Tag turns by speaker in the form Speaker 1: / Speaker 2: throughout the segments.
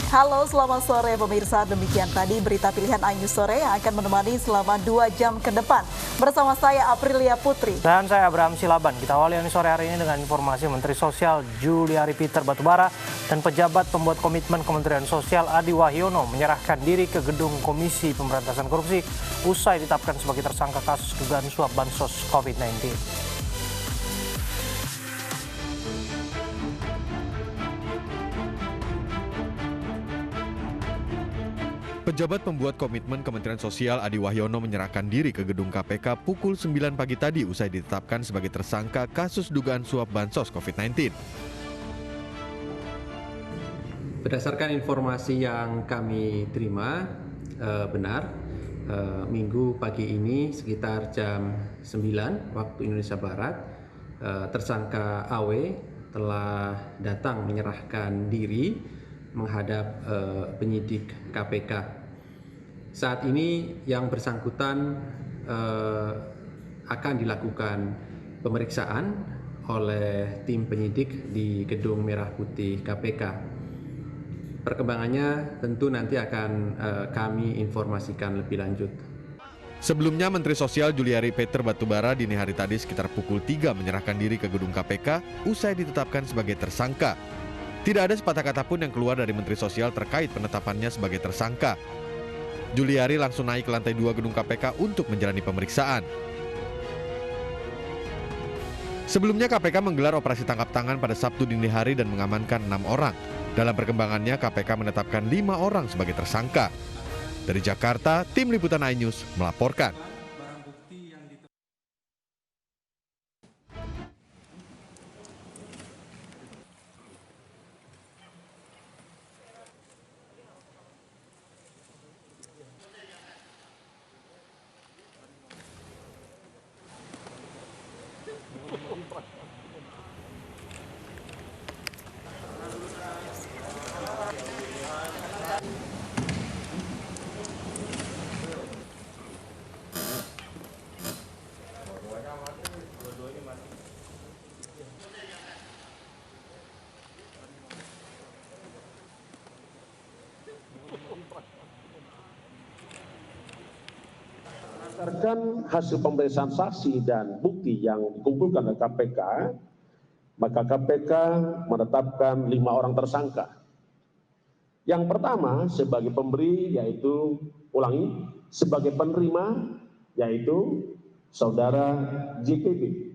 Speaker 1: Halo, selamat sore pemirsa. Demikian tadi berita pilihan iNews Sore yang akan menemani selama 2 jam ke depan. Bersama saya Aprilia Putri.
Speaker 2: Dan saya Abraham Silaban. Kita awali iNews Sore hari ini dengan informasi Menteri Sosial Juliari Peter Batubara dan pejabat pembuat komitmen Kementerian Sosial Adi Wahyono menyerahkan diri ke gedung Komisi Pemberantasan Korupsi usai ditetapkan sebagai tersangka kasus dugaan suap bansos COVID-19.
Speaker 3: Pejabat pembuat komitmen Kementerian Sosial Adi Wahyono menyerahkan diri ke gedung KPK pukul 9 pagi tadi usai ditetapkan sebagai tersangka kasus dugaan suap bansos COVID-19.
Speaker 4: Berdasarkan informasi yang kami terima, benar, Minggu pagi ini sekitar jam 9 waktu Indonesia Barat, tersangka AW telah datang menyerahkan diri menghadap penyidik KPK. Saat ini yang bersangkutan akan dilakukan pemeriksaan oleh tim penyidik di Gedung Merah Putih KPK. Perkembangannya tentu nanti akan kami informasikan lebih lanjut.
Speaker 3: Sebelumnya Menteri Sosial Juliari Peter Batubara dini hari tadi sekitar pukul 3 menyerahkan diri ke gedung KPK usai ditetapkan sebagai tersangka. Tidak ada sepatah kata pun yang keluar dari Menteri Sosial terkait penetapannya sebagai tersangka. Juliari langsung naik ke lantai 2 gedung KPK untuk menjalani pemeriksaan. Sebelumnya KPK menggelar operasi tangkap tangan pada Sabtu dini hari dan mengamankan 6 orang. Dalam perkembangannya KPK menetapkan 5 orang sebagai tersangka. Dari Jakarta, Tim Liputan iNews melaporkan.
Speaker 5: Berdasarkan hasil pemeriksaan saksi dan bukti yang dikumpulkan oleh KPK, maka KPK menetapkan 5 orang tersangka. Yang pertama sebagai pemberi yaitu, sebagai penerima yaitu saudara JPB.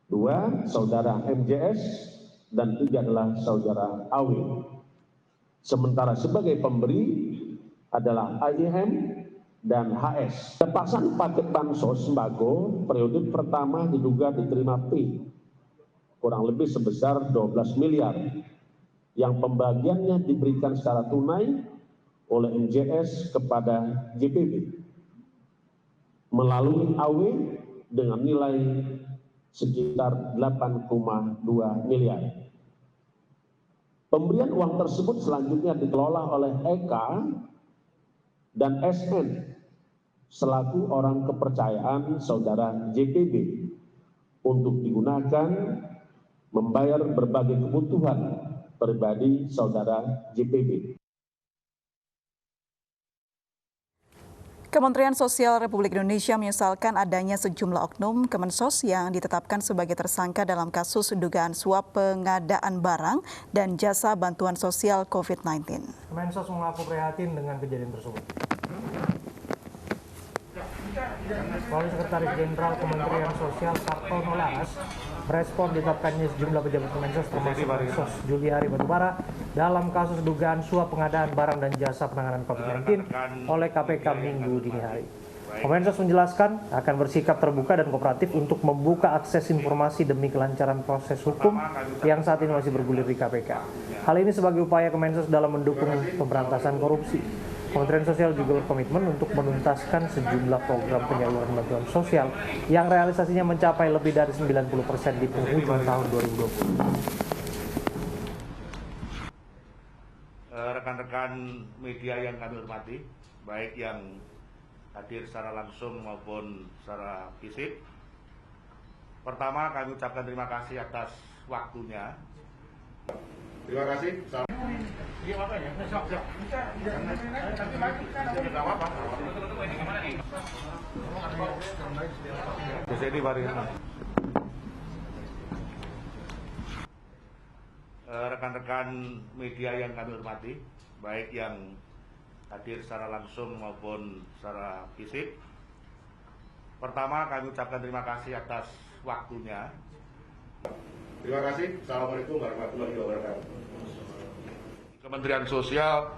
Speaker 5: 2, saudara MJS, dan 3 adalah saudara AW. Sementara sebagai pemberi adalah AIM dan HS. Lepasan paket bansos sembako periode pertama diduga diterima P kurang lebih sebesar 12 miliar yang pembagiannya diberikan secara tunai oleh MJS kepada JPB melalui AW dengan nilai sekitar 8,2 miliar. Pemberian uang tersebut selanjutnya dikelola oleh EK dan SN selaku orang kepercayaan saudara JPB untuk digunakan membayar berbagai kebutuhan pribadi saudara JPB.
Speaker 1: Kementerian Sosial Republik Indonesia menyesalkan adanya sejumlah oknum Kemensos yang ditetapkan sebagai tersangka dalam kasus dugaan suap pengadaan barang dan jasa bantuan sosial COVID-19.
Speaker 2: Kemensos mengaku prihatin dengan kejadian tersebut. Wakil Sekretaris Jenderal Kementerian Sosial Sartono Laras merespon ditetapkannya sejumlah pejabat Kemensos termasuk Mensos Juliari Batubara dalam kasus dugaan suap pengadaan barang dan jasa penanganan COVID-19 oleh KPK Minggu dini hari. Kemensos menjelaskan akan bersikap terbuka dan kooperatif untuk membuka akses informasi demi kelancaran proses hukum yang saat ini masih bergulir di KPK. Hal ini sebagai upaya Kemensos dalam mendukung pemberantasan korupsi. Kementerian Sosial juga berkomitmen untuk menuntaskan sejumlah program penyaluran bantuan sosial yang realisasinya mencapai lebih dari 90% di penghujung tahun 2020.
Speaker 6: Rekan-rekan media yang kami hormati, baik yang hadir secara langsung maupun secara fisik. Pertama, kami ucapkan terima kasih atas waktunya Terima kasih. Rekan-rekan media yang kami hormati, baik yang hadir secara langsung maupun secara fisik. Pertama, kami ucapkan terima kasih atas waktunya. Terima kasih. Assalamualaikum warahmatullahi wabarakatuh. Kementerian Sosial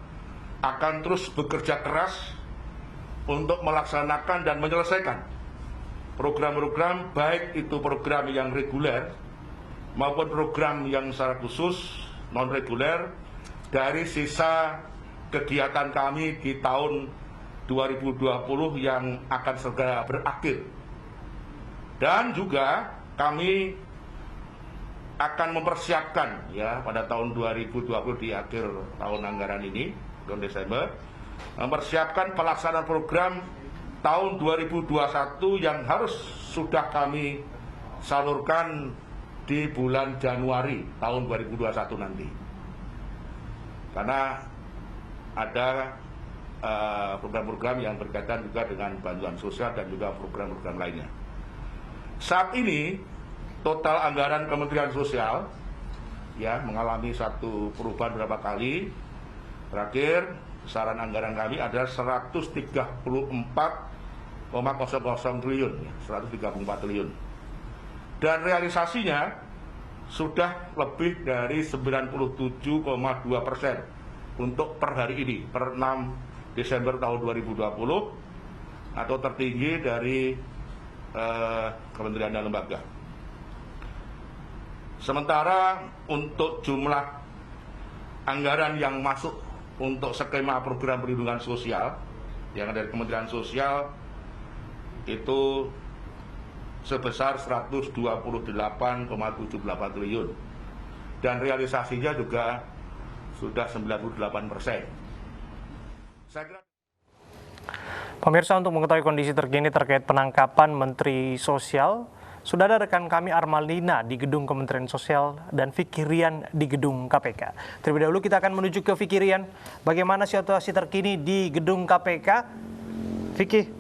Speaker 6: akan terus bekerja keras untuk melaksanakan dan menyelesaikan program-program, baik itu program yang reguler maupun program yang secara khusus non-reguler dari sisa kegiatan kami di tahun 2020 yang akan segera berakhir. Dan juga kami akan mempersiapkan ya pada tahun 2020 di akhir tahun anggaran ini, tahun Desember, mempersiapkan pelaksanaan program tahun 2021 yang harus sudah kami salurkan di bulan Januari tahun 2021 nanti. Karena ada program-program yang berkaitan juga dengan bantuan sosial dan juga program-program lainnya. Saat ini total anggaran Kementerian Sosial ya mengalami satu perubahan beberapa kali. Terakhir besaran anggaran kami adalah 134,00 triliun, 134 triliun. Dan realisasinya sudah lebih dari 97,2% untuk per hari ini, per 6 Desember tahun 2020 atau tertinggi dari kementerian dan lembaga. Sementara untuk jumlah anggaran yang masuk untuk skema program perlindungan sosial yang dari Kementerian Sosial itu sebesar 128,78 triliun dan realisasinya juga sudah 98%. Saya kira
Speaker 2: Pemirsa, untuk mengetahui kondisi terkini terkait penangkapan Menteri Sosial, sudah ada rekan kami Armalina di gedung Kementerian Sosial dan Vicky Rian di gedung KPK. Terlebih dahulu kita akan menuju ke Vicky Rian. Bagaimana situasi terkini di gedung KPK? Vicky.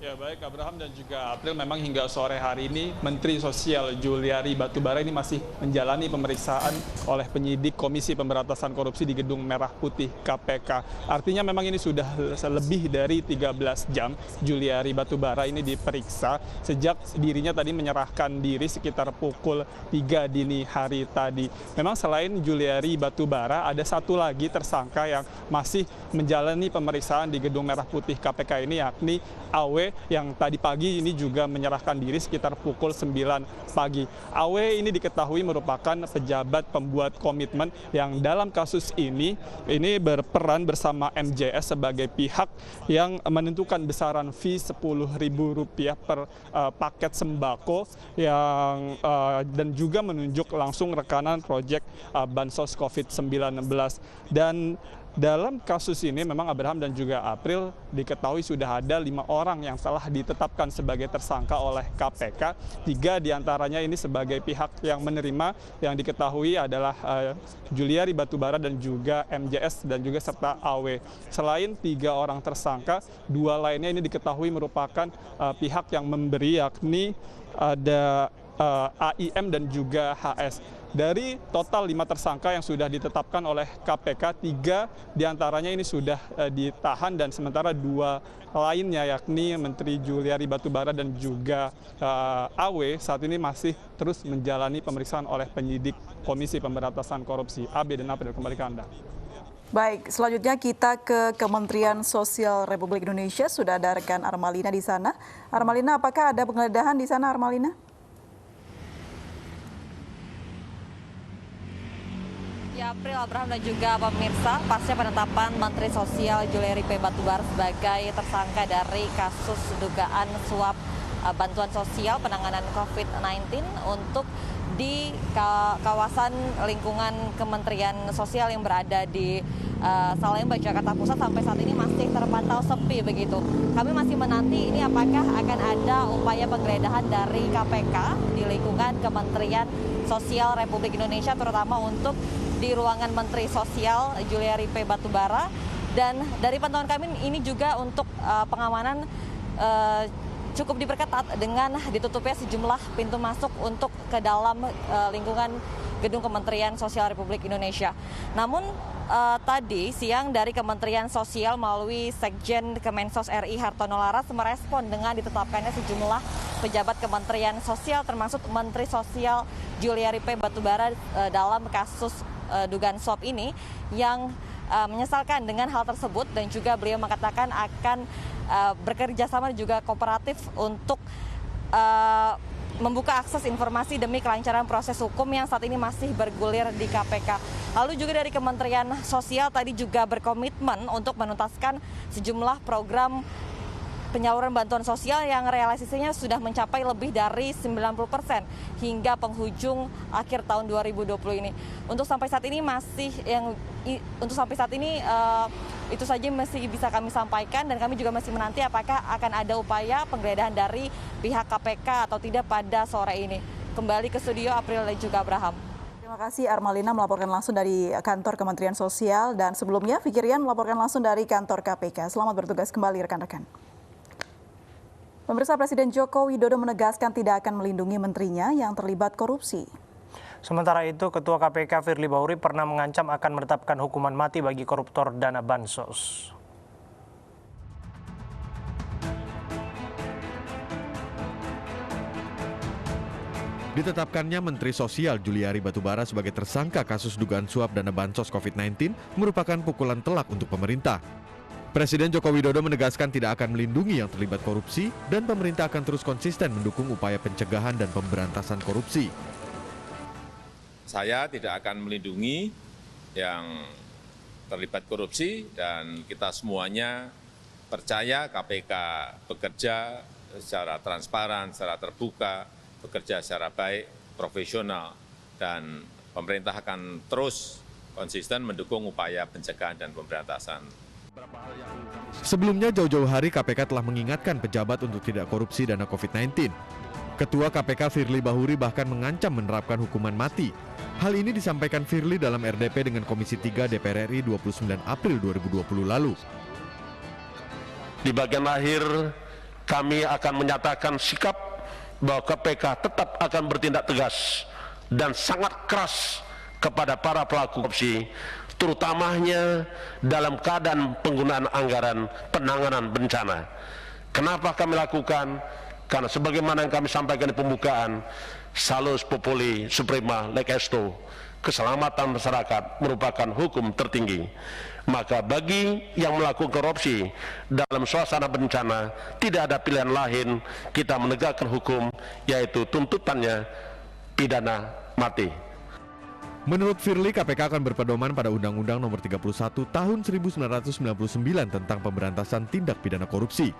Speaker 7: Ya baik Abraham dan juga April, memang hingga sore hari ini Menteri Sosial Juliari Batubara ini masih menjalani pemeriksaan oleh penyidik Komisi Pemberantasan Korupsi di Gedung Merah Putih KPK. Artinya memang ini sudah lebih dari 13 jam Juliari Batubara ini diperiksa sejak dirinya tadi menyerahkan diri sekitar pukul 3 dini hari tadi. Memang selain Juliari Batubara ada satu lagi tersangka yang masih menjalani pemeriksaan di Gedung Merah Putih KPK ini, yakni Awe, yang tadi pagi ini juga menyerahkan diri sekitar pukul 9 pagi. Awe ini diketahui merupakan pejabat pembuat komitmen yang dalam kasus ini berperan bersama MJS sebagai pihak yang menentukan besaran fee Rp10.000 per paket sembako yang dan juga menunjuk langsung rekanan proyek bansos COVID-19. Dan dalam kasus ini memang Abraham dan juga April diketahui sudah ada 5 orang yang telah ditetapkan sebagai tersangka oleh KPK. 3 diantaranya ini sebagai pihak yang menerima, yang diketahui adalah Juliari Batubara dan juga MJS dan juga serta AW. Selain 3 orang tersangka, 2 lainnya ini diketahui merupakan pihak yang memberi, yakni ada AIM dan juga HS. Dari total 5 tersangka yang sudah ditetapkan oleh KPK, 3 diantaranya ini sudah ditahan dan sementara 2 lainnya yakni Menteri Juliari Batubara dan juga AW saat ini masih terus menjalani pemeriksaan oleh penyidik Komisi Pemberantasan Korupsi. AB dan April, kembali ke Anda.
Speaker 1: Baik, selanjutnya kita ke Kementerian Sosial Republik Indonesia. Sudah ada rekan Armalina di sana. Armalina, apakah ada penggeledahan di sana, Armalina?
Speaker 8: Ya, April, Abraham dan juga pemirsa, pasca penetapan Menteri Sosial Juliari Batubara sebagai tersangka dari kasus dugaan suap bantuan sosial penanganan COVID-19 untuk di kawasan lingkungan Kementerian Sosial yang berada di Salemba, Jakarta Pusat sampai saat ini masih terpantau sepi begitu. Kami masih menanti ini apakah akan ada upaya penggeledahan dari KPK di lingkungan Kementerian Sosial Republik Indonesia, terutama untuk di ruangan Menteri Sosial Juliari P. Batubara. Dan dari pantauan kami ini juga untuk pengamanan cukup diperketat dengan ditutupnya sejumlah pintu masuk untuk ke dalam lingkungan gedung Kementerian Sosial Republik Indonesia. Namun tadi siang dari Kementerian Sosial melalui Sekjen Kemensos RI Hartono Laras merespon dengan ditetapkannya sejumlah pejabat Kementerian Sosial termasuk Menteri Sosial Juliari P. Batubara dalam kasus dugaan suap ini yang menyesalkan dengan hal tersebut, dan juga beliau mengatakan akan bekerja sama juga kooperatif untuk membuka akses informasi demi kelancaran proses hukum yang saat ini masih bergulir di KPK. Lalu juga dari Kementerian Sosial tadi juga berkomitmen untuk menuntaskan sejumlah program penyaluran bantuan sosial yang realisasinya sudah mencapai lebih dari 90% hingga penghujung akhir tahun 2020 ini. Untuk sampai saat ini itu saja masih bisa kami sampaikan, dan kami juga masih menanti apakah akan ada upaya penggeledahan dari pihak KPK atau tidak pada sore ini. Kembali ke studio April dan juga Abraham.
Speaker 1: Terima kasih Armalina melaporkan langsung dari kantor Kementerian Sosial, dan sebelumnya Fikirian melaporkan langsung dari kantor KPK. Selamat bertugas kembali rekan-rekan. Pemirsa, Presiden Joko Widodo menegaskan tidak akan melindungi menterinya yang terlibat korupsi.
Speaker 2: Sementara itu, Ketua KPK Firly Bahuri pernah mengancam akan menetapkan hukuman mati bagi koruptor dana bansos.
Speaker 3: Ditetapkannya Menteri Sosial Juliari Batubara sebagai tersangka kasus dugaan suap dana bansos COVID-19 merupakan pukulan telak untuk pemerintah. Presiden Joko Widodo menegaskan tidak akan melindungi yang terlibat korupsi dan pemerintah akan terus konsisten mendukung upaya pencegahan dan pemberantasan korupsi.
Speaker 9: Saya tidak akan melindungi yang terlibat korupsi, dan kita semuanya percaya KPK bekerja secara transparan, secara terbuka, bekerja secara baik, profesional, dan pemerintah akan terus konsisten mendukung upaya pencegahan dan pemberantasan.
Speaker 3: Sebelumnya jauh-jauh hari KPK telah mengingatkan pejabat untuk tidak korupsi dana COVID-19. Ketua KPK Firly Bahuri bahkan mengancam menerapkan hukuman mati. Hal ini disampaikan Firly dalam RDP dengan Komisi 3 DPR RI 29 April 2020 lalu.
Speaker 10: Di bagian akhir kami akan menyatakan sikap bahwa KPK tetap akan bertindak tegas dan sangat keras kepada para pelaku korupsi, terutamanya dalam keadaan penggunaan anggaran penanganan bencana. Kenapa kami lakukan? Karena sebagaimana yang kami sampaikan di pembukaan, salus populi suprema leg esto, keselamatan masyarakat merupakan hukum tertinggi. Maka bagi yang melakukan korupsi dalam suasana bencana, tidak ada pilihan lain kita menegakkan hukum, yaitu tuntutannya pidana mati.
Speaker 3: Menurut Firly, KPK akan berpedoman pada Undang-Undang Nomor 31 Tahun 1999 tentang pemberantasan tindak pidana korupsi,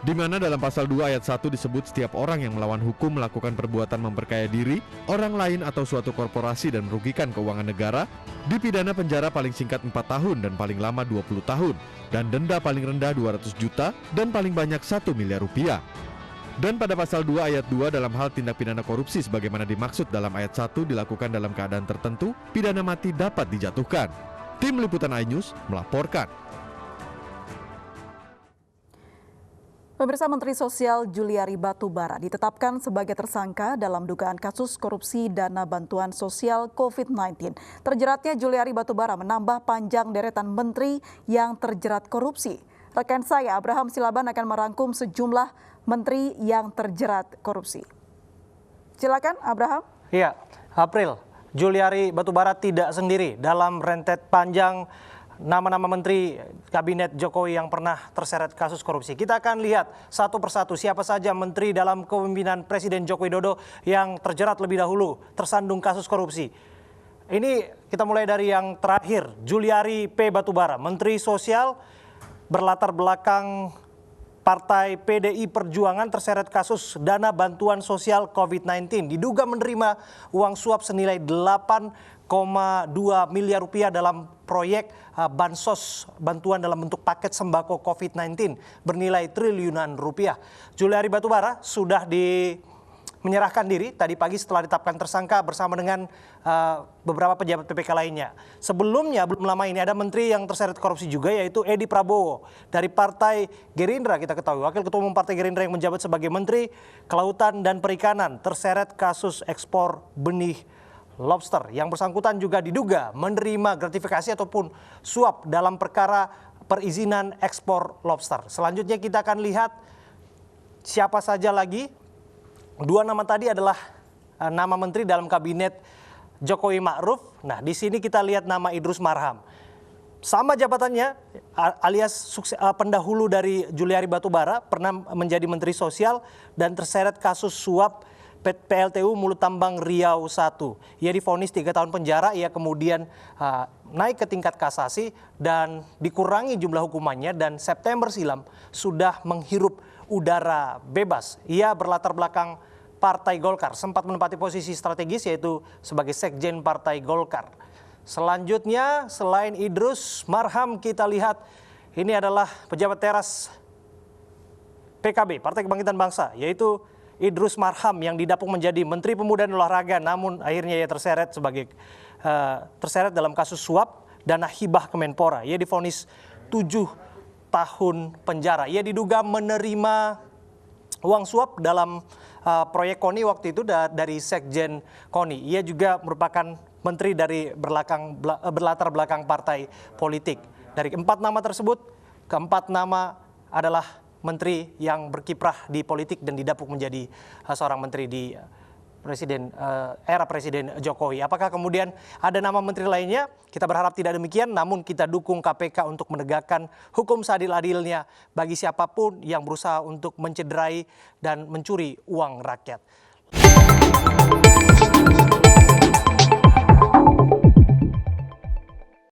Speaker 3: di mana dalam pasal 2 ayat 1 disebut setiap orang yang melawan hukum melakukan perbuatan memperkaya diri, orang lain atau suatu korporasi dan merugikan keuangan negara, dipidana penjara paling singkat 4 tahun dan paling lama 20 tahun, dan denda paling rendah 200 juta dan paling banyak 1 miliar rupiah. Dan pada pasal 2 ayat 2 dalam hal tindak pidana korupsi sebagaimana dimaksud dalam ayat 1 dilakukan dalam keadaan tertentu, pidana mati dapat dijatuhkan. Tim Liputan iNews melaporkan.
Speaker 1: Pemirsa, Menteri Sosial Juliari Batubara ditetapkan sebagai tersangka dalam dugaan kasus korupsi dana bantuan sosial COVID-19. Terjeratnya Juliari Batubara menambah panjang deretan menteri yang terjerat korupsi. Rekan saya Abraham Silaban akan merangkum sejumlah menteri yang terjerat korupsi. Silakan Abraham.
Speaker 2: Iya, April, Juliari Batubara tidak sendiri dalam rentet panjang nama-nama menteri kabinet Jokowi yang pernah terseret kasus korupsi. Kita akan lihat satu persatu siapa saja menteri dalam kepemimpinan Presiden Joko Widodo yang terjerat lebih dahulu tersandung kasus korupsi. Ini kita mulai dari yang terakhir, Juliari P. Batubara, Menteri Sosial berlatar belakang Partai PDI Perjuangan terseret kasus dana bantuan sosial COVID-19. Diduga menerima uang suap senilai 8,2 miliar rupiah dalam proyek bansos, bantuan dalam bentuk paket sembako COVID-19 bernilai triliunan rupiah. Juliari Batubara sudah menyerahkan diri tadi pagi setelah ditetapkan tersangka bersama dengan beberapa pejabat PPK lainnya. Sebelumnya, belum lama ini ada menteri yang terseret korupsi juga, yaitu Edi Prabowo dari Partai Gerindra. Kita ketahui Wakil Ketua Umum Partai Gerindra yang menjabat sebagai Menteri Kelautan dan Perikanan terseret kasus ekspor benih lobster. Yang bersangkutan juga diduga menerima gratifikasi ataupun suap dalam perkara perizinan ekspor lobster. Selanjutnya kita akan lihat siapa saja lagi. Dua nama tadi adalah nama menteri dalam kabinet Jokowi Ma'ruf. Nah, di sini kita lihat nama Idrus Marham. Sama jabatannya alias pendahulu dari Juliari Batubara, pernah menjadi Menteri Sosial dan terseret kasus suap PLTU Mulut Tambang Riau 1. Ia divonis 3 tahun penjara, ia kemudian naik ke tingkat kasasi dan dikurangi jumlah hukumannya dan September silam sudah menghirup udara bebas. Ia berlatar belakang Partai Golkar, sempat menempati posisi strategis yaitu sebagai Sekjen Partai Golkar. Selanjutnya, selain Idrus Marham, kita lihat ini adalah pejabat teras PKB, Partai Kebangkitan Bangsa, yaitu Idrus Marham yang didapuk menjadi Menteri Pemuda dan Olahraga, namun akhirnya ia terseret dalam kasus suap dana hibah Kemenpora. Ia divonis 7 tahun penjara. Ia diduga menerima uang suap dalam proyek KONI waktu itu dari Sekjen KONI. Ia juga merupakan menteri dari berlatar belakang partai politik. Dari 4 nama tersebut, keempat nama adalah menteri yang berkiprah di politik dan didapuk menjadi seorang menteri di era Presiden Jokowi. Apakah kemudian ada nama menteri lainnya? Kita berharap tidak demikian, namun kita dukung KPK untuk menegakkan hukum seadil-adilnya bagi siapapun yang berusaha untuk mencederai dan mencuri uang rakyat.